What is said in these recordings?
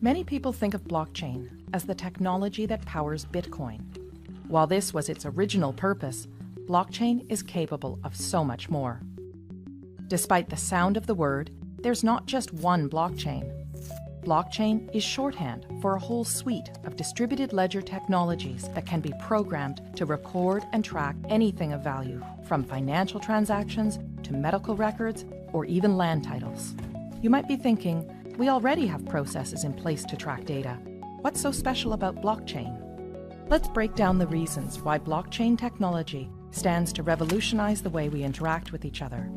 Many people think of blockchain as the technology that powers Bitcoin. While this was its original purpose, blockchain is capable of so much more. Despite the sound of the word, there's not just one blockchain. Blockchain is shorthand for a whole suite of distributed ledger technologies that can be programmed to record and track anything of value, from financial transactions to medical records or even land titles. You might be thinking, we already have processes in place to track data. What's so special about blockchain? Let's break down the reasons why blockchain technology stands to revolutionize the way we interact with each other.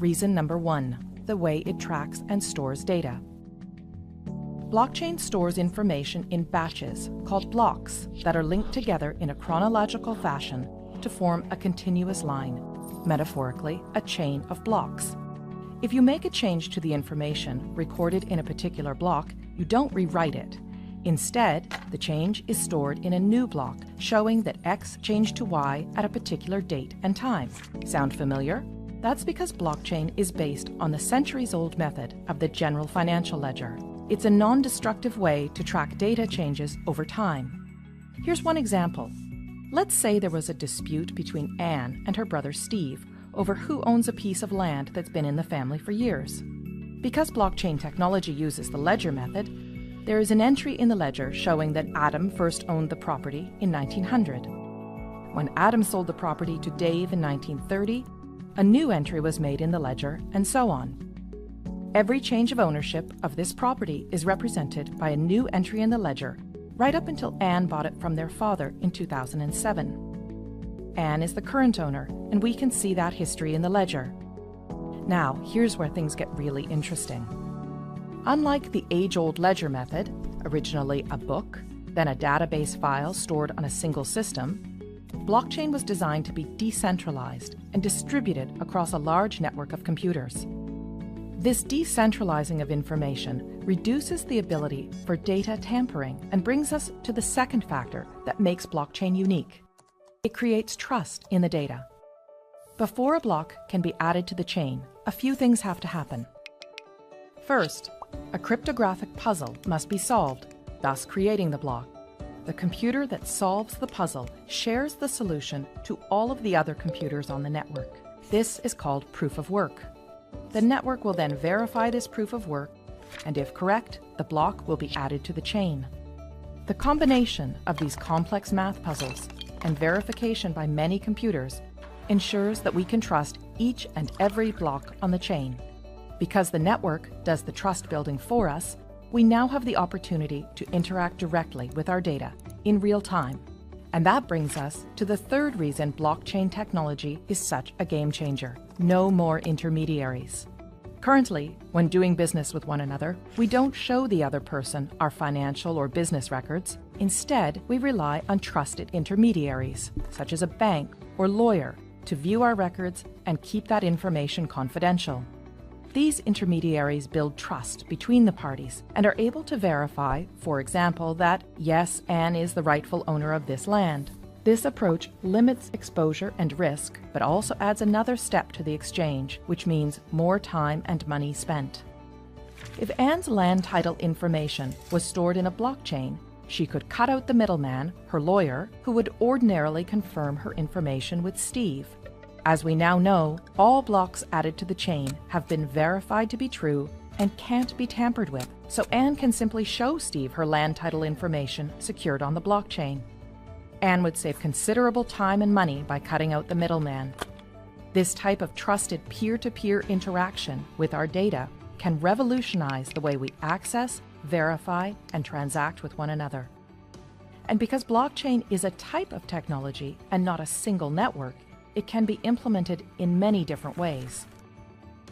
Reason number 1, the way it tracks and stores data. Blockchain stores information in batches called blocks that are linked together in a chronological fashion to form a continuous line, metaphorically, a chain of blocks. If you make a change to the information recorded in a particular block, you don't rewrite it. Instead, the change is stored in a new block, showing that X changed to Y at a particular date and time. Sound familiar? That's because blockchain is based on the centuries-old method of the general financial ledger. It's a non-destructive way to track data changes over time. Here's one example. Let's say there was a dispute between Anne and her brother Steve over who owns a piece of land that's been in the family for years. Because blockchain technology uses the ledger method, there is an entry in the ledger showing that Adam first owned the property in 1900. When Adam sold the property to Dave in 1930, a new entry was made in the ledger, and so on. Every change of ownership of this property is represented by a new entry in the ledger, right up until Anne bought it from their father in 2007. Anne is the current owner, and we can see that history in the ledger. Now, here's where things get really interesting. Unlike the age-old ledger method, originally a book, then a database file stored on a single system, blockchain was designed to be decentralized and distributed across a large network of computers. This decentralizing of information reduces the ability for data tampering and brings us to the second factor that makes blockchain unique. It creates trust in the data. Before a block can be added to the chain, a few things have to happen. First, a cryptographic puzzle must be solved, thus creating the block. The computer that solves the puzzle shares the solution to all of the other computers on the network. This is called proof of work. The network will then verify this proof of work, and if correct, the block will be added to the chain. The combination of these complex math puzzles and verification by many computers ensures that we can trust each and every block on the chain. Because the network does the trust building for us, we now have the opportunity to interact directly with our data in real time. And that brings us to the third reason blockchain technology is such a game changer. No more intermediaries. Currently, when doing business with one another, we don't show the other person our financial or business records. Instead, we rely on trusted intermediaries, such as a bank or lawyer, to view our records and keep that information confidential. These intermediaries build trust between the parties and are able to verify, for example, that, yes, Anne is the rightful owner of this land. This approach limits exposure and risk, but also adds another step to the exchange, which means more time and money spent. If Anne's land title information was stored in a blockchain, she could cut out the middleman, her lawyer, who would ordinarily confirm her information with Steve. As we now know, all blocks added to the chain have been verified to be true and can't be tampered with, so Anne can simply show Steve her land title information secured on the blockchain. Anne would save considerable time and money by cutting out the middleman. This type of trusted peer-to-peer interaction with our data can revolutionize the way we access, verify, and transact with one another. And because blockchain is a type of technology and not a single network, it can be implemented in many different ways.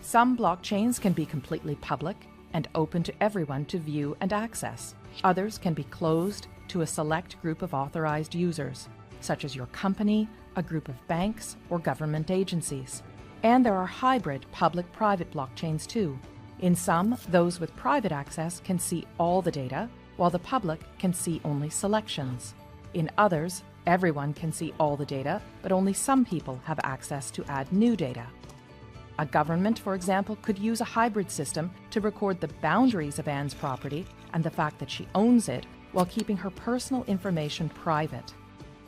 Some blockchains can be completely public and open to everyone to view and access. Others can be closed to a select group of authorized users, such as your company, a group of banks, or government agencies. And there are hybrid public-private blockchains too. In some, those with private access can see all the data, while the public can see only selections. In others, everyone can see all the data, but only some people have access to add new data. A government, for example, could use a hybrid system to record the boundaries of Anne's property and the fact that she owns it while keeping her personal information private.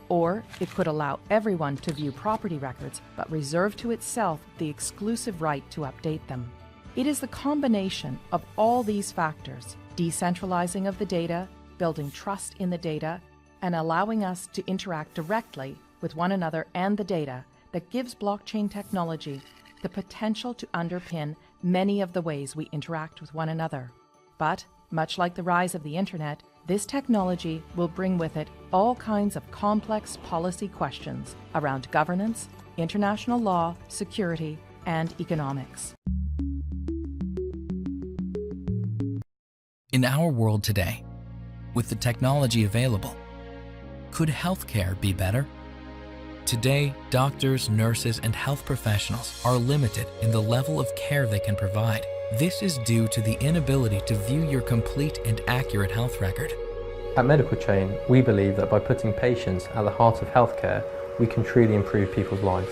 Or it could allow everyone to view property records but reserve to itself the exclusive right to update them. It is the combination of all these factors, decentralizing of the data, building trust in the data, and allowing us to interact directly with one another and the data that gives blockchain technology the potential to underpin many of the ways we interact with one another. But, much like the rise of the internet, this technology will bring with it all kinds of complex policy questions around governance, international law, security, and economics. In our world today, with the technology available, could healthcare be better? Today, doctors, nurses, and health professionals are limited in the level of care they can provide. This is due to the inability to view your complete and accurate health record. At Medical Chain, we believe that by putting patients at the heart of healthcare, we can truly improve people's lives.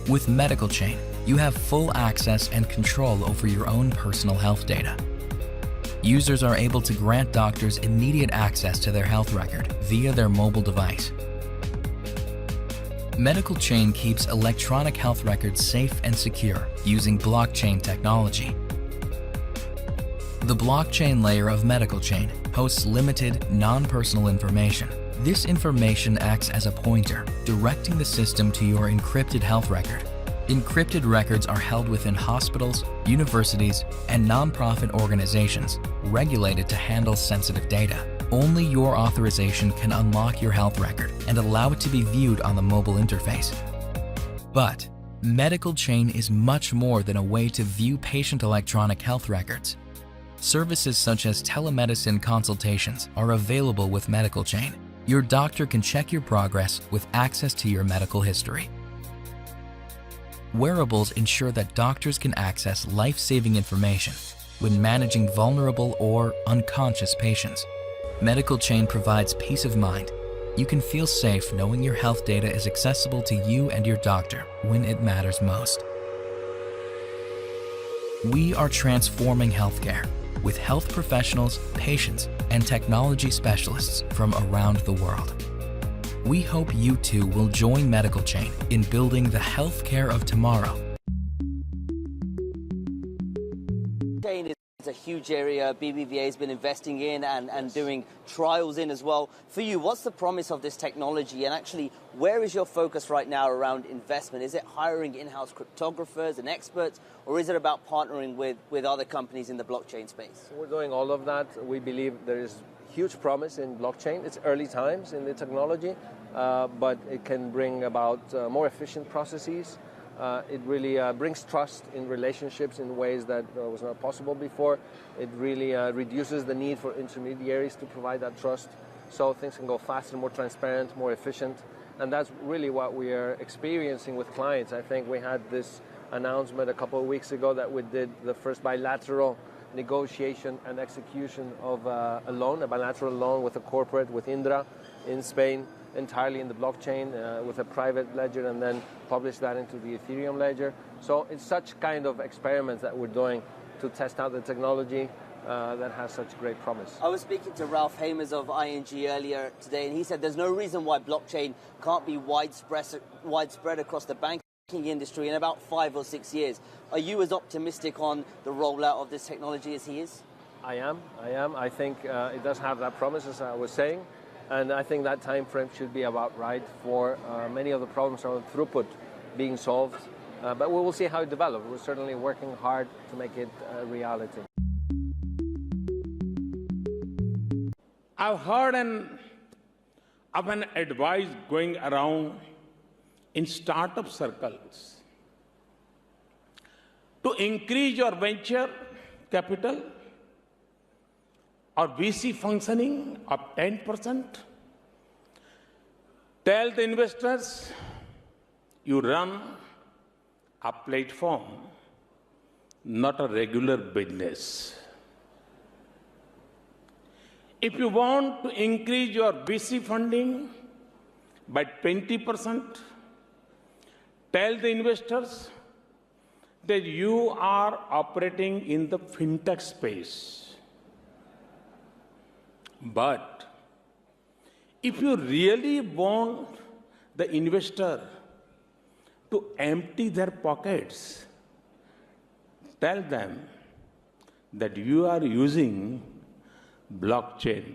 With Medical Chain, you have full access and control over your own personal health data. Users are able to grant doctors immediate access to their health record via their mobile device. Medical Chain keeps electronic health records safe and secure using blockchain technology. The blockchain layer of Medical Chain hosts limited, non-personal information. This information acts as a pointer, directing the system to your encrypted health record. Encrypted records are held within hospitals, universities, and non-profit organizations regulated to handle sensitive data. Only your authorization can unlock your health record and allow it to be viewed on the mobile interface. But Medical Chain is much more than a way to view patient electronic health records. Services such as telemedicine consultations are available with Medical Chain. Your doctor can check your progress with access to your medical history. Wearables ensure that doctors can access life-saving information when managing vulnerable or unconscious patients. Medical Chain provides peace of mind. You can feel safe knowing your health data is accessible to you and your doctor when it matters most. We are transforming healthcare with health professionals, patients, and technology specialists from around the world. We hope you too will join Medical Chain in building the healthcare of tomorrow. It's a huge area BBVA has been investing in and doing trials in as well. For you, what's the promise of this technology, and actually where is your focus right now around investment? Is it hiring in-house cryptographers and experts, or is it about partnering with other companies in the blockchain space? We're doing all of that. We believe there is huge promise in blockchain. It's early times in the technology, but it can bring about more efficient processes. It really brings trust in relationships in ways that was not possible before. It really reduces the need for intermediaries to provide that trust, so things can go faster, more transparent, more efficient. And that's really what we are experiencing with clients. I think we had this announcement a couple of weeks ago that we did the first bilateral negotiation and execution of a loan, a bilateral loan with a corporate, with Indra in Spain, entirely in the blockchain with a private ledger, and then publish that into the Ethereum ledger. So it's such kind of experiments that we're doing to test out the technology that has such great promise. I was speaking to Ralph Hamers of ING earlier today, and he said there's no reason why blockchain can't be widespread across the banking industry in about 5 or 6 years. Are you as optimistic on the rollout of this technology as he is? I am. I think it does have that promise, as I was saying. And I think that time frame should be about right for many of the problems around throughput being solved. But we will see how it develops. We're certainly working hard to make it a reality. I've heard of an advice going around in startup circles to increase your venture capital or VC functioning of 10%. Tell the investors you run a platform, not a regular business. If you want to increase your VC funding by 20%, tell the investors that you are operating in the fintech space. But if you really want the investor to empty their pockets, tell them that you are using blockchain.